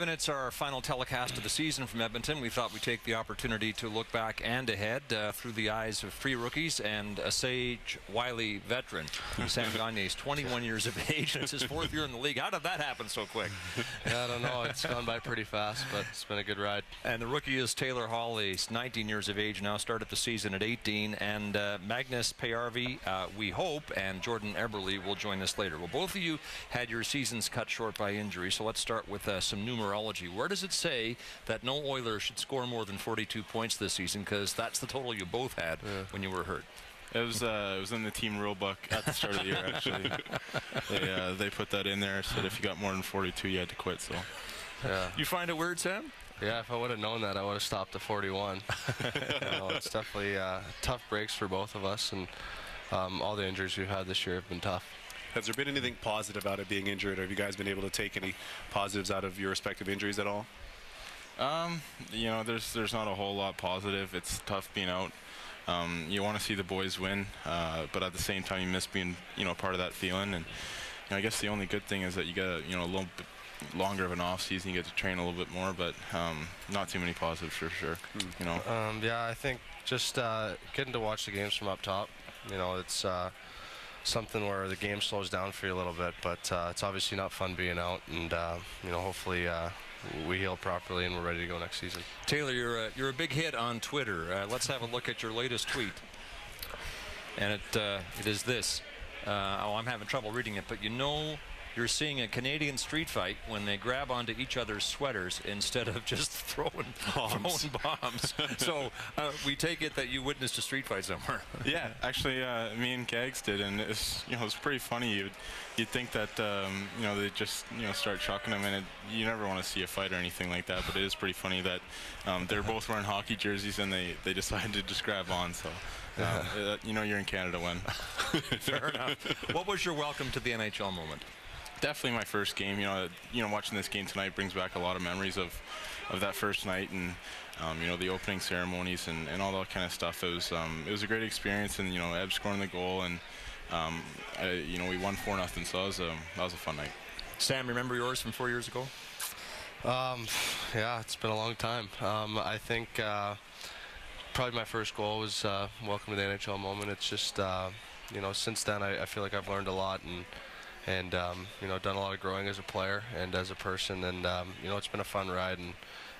It's our final telecast of the season from Edmonton. We thought we'd take the opportunity to look back and ahead through the eyes of three rookies and a sage, wily veteran. Sam Gagner is 21 years of age. It's his fourth year in the league. How did that happen so quick? Yeah, I don't know. It's gone by pretty fast, but it's been a good ride. And the rookie is Taylor Hall. He's 19 years of age now, started the season at 18. And Magnus Payarvi, we hope, and Jordan Eberle will join us later. Well, both of you had your seasons cut short by injury, so let's start with some numerology. Where does it say that no Oiler should score more than 42 points this season? Because that's the total you both had when you were hurt. It was in the team rule book at the start of the year, actually. They put that in there, said if you got more than 42, you had to quit. So, yeah. You find it weird, Sam? Yeah, if I would have known that, I would have stopped at 41. It's definitely tough breaks for both of us, and all the injuries we've had this year have been tough. Has there been anything positive about it being injured? Or have you guys been able to take any positives out of your respective injuries at all? You know, there's not a whole lot positive. It's tough being out. You want to see the boys win, but at the same time, you miss being, part of that feeling. And I guess the only good thing is that you get a little bit longer of an off season. You get to train a little bit more, but not too many positives for sure. Yeah, I think just getting to watch the games from up top. It's something where the game slows down for you a little bit, but it's obviously not fun being out, and hopefully we heal properly and we're ready to go next season. Taylor, you're a big hit on Twitter. Let's have a look at your latest tweet, and it is this. I'm having trouble reading it, but you're seeing a Canadian street fight when they grab onto each other's sweaters instead of just throwing bombs. So we take it that you witnessed a street fight somewhere. Yeah, actually, me and Gags did, and it's pretty funny. You'd think that they just start chucking them, and you never want to see a fight or anything like that. But it is pretty funny that they're both wearing hockey jerseys and they decided to just grab on. So you're in Canada when. Fair enough. What was your welcome to the NHL moment? Definitely my first game. Watching this game tonight brings back a lot of memories of that first night, and the opening ceremonies and all that kind of stuff. It was a great experience, and Eb scoring the goal, and we won 4-0, so that was a fun night. Sam, remember yours from 4 years ago? Yeah, it's been a long time. I think probably my first goal was welcome to the NHL moment. It's just since then I feel like I've learned a lot, and done a lot of growing as a player and as a person, and it's been a fun ride,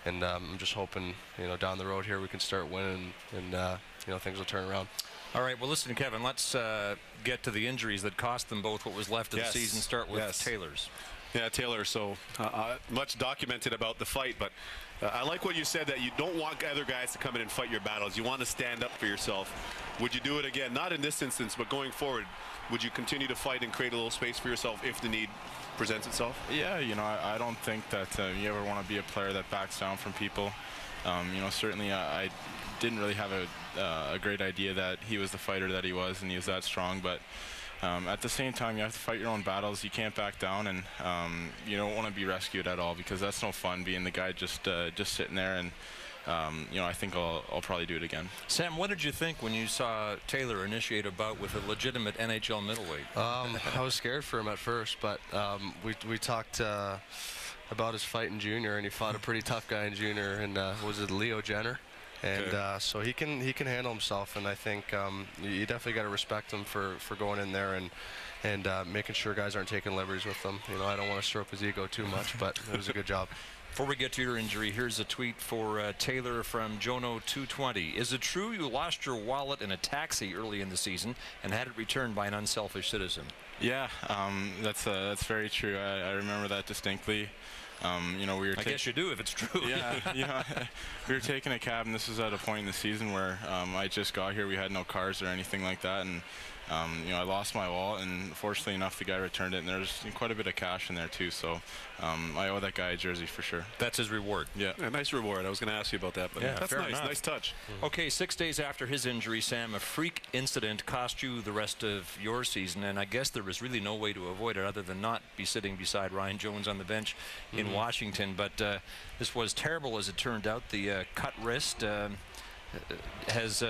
and I'm just hoping down the road here we can start winning, and things will turn around. All right, well, listen, Kevin, let's get to the injuries that cost them both what was left of the season. Start with Taylor's. Yeah, Taylor, so much documented about the fight, but I like what you said, that you don't want other guys to come in and fight your battles. You want to stand up for yourself. Would you do it again? Not in this instance, but going forward, would you continue to fight and create a little space for yourself if the need presents itself? Yeah, I don't think that you ever want to be a player that backs down from people. Certainly I didn't really have a great idea that he was the fighter that he was, and he was that strong, but at the same time, you have to fight your own battles. You can't back down, and you don't want to be rescued at all, because that's no fun being the guy just sitting there. And I think I'll probably do it again. Sam, what did you think when you saw Taylor initiate a bout with a legitimate NHL middleweight? I was scared for him at first, but we talked about his fight in junior, and he fought a pretty tough guy in junior, and was it Leo Jenner? And so he can handle himself, and I think you definitely got to respect him for going in there and making sure guys aren't taking liberties with him. I don't want to stroke his ego too much, but it was a good job. Before we get to your injury, here's a tweet for Taylor from Jono220. Is it true you lost your wallet in a taxi early in the season and had it returned by an unselfish citizen? Yeah, that's very true. I remember that distinctly. We were I guess you do if it's true. Yeah, we were taking a cab, and this was at a point in the season where I just got here. We had no cars or anything like that, and I lost my wallet, and fortunately enough, the guy returned it, and there's quite a bit of cash in there too. So I owe that guy a jersey for sure. That's his reward. Yeah, nice reward. I was going to ask you about that, but yeah, that's nice. Nice touch. Okay, 6 days after his injury, Sam, a freak incident cost you the rest of your season, and I guess there was really no way to avoid it other than not be sitting beside Ryan Jones on the bench in Washington. But this was terrible as it turned out. The cut wrist has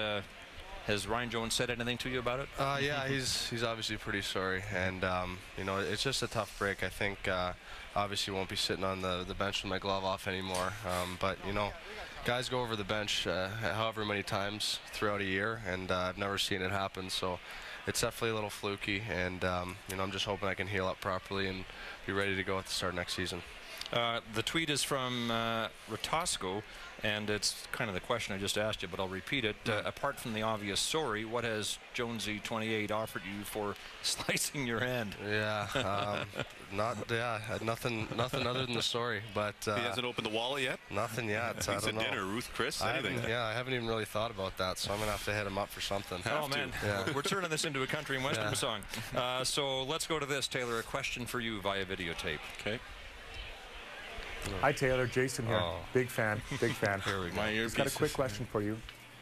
Has Ryan Jones said anything to you about it? Yeah, he's obviously pretty sorry, and you know, it's just a tough break. I think obviously won't be sitting on the bench with my glove off anymore. But you know, guys go over the bench however many times throughout a year, and I've never seen it happen. So it's definitely a little fluky, and you know, I'm just hoping I can heal up properly and be ready to go at the start of next season. The tweet is from Rotosco, and it's kind of the question I just asked you, but I'll repeat it. Apart from the obvious sorry, what has Jonesy 28 offered you for slicing your hand? Yeah, nothing other than the story. But he hasn't opened the wallet yet. Nothing yet. I don't know. Dinner, Ruth, Chris, anything. I haven't even really thought about that, so I'm gonna have to hit him up for something. Oh man, we're turning this into a country and western song. So let's go to this, Taylor. A question for you via videotape. Okay. Hi Taylor, Jason here. Big fan, big fan. Here we go. Just got a quick question for you.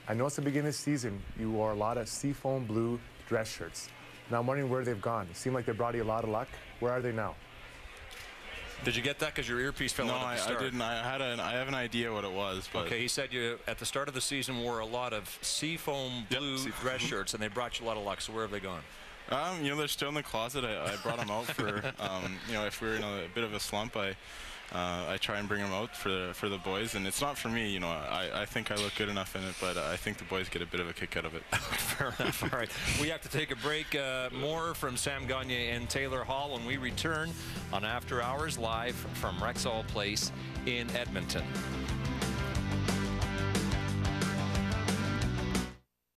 I know it's the beginning of the season, you wore a lot of seafoam blue dress shirts. Now I'm wondering where they've gone. It seemed like they brought you a lot of luck. Where are they now? Did you get that because your earpiece fell out at the start? No, I didn't. I have an idea what it was. But okay, he said you at the start of the season wore a lot of seafoam blue dress shirts, and they brought you a lot of luck. So where have they gone? You know, they're still in the closet. I brought them out for, you know, if we're in a bit of a slump, I try and bring them out for the boys, and it's not for me. You know, I think I look good enough in it, but I think the boys get a bit of a kick out of it. Fair enough. All right, we have to take a break. More from Sam Gagner and Taylor Hall when we return on After Hours live from Rexall Place in Edmonton.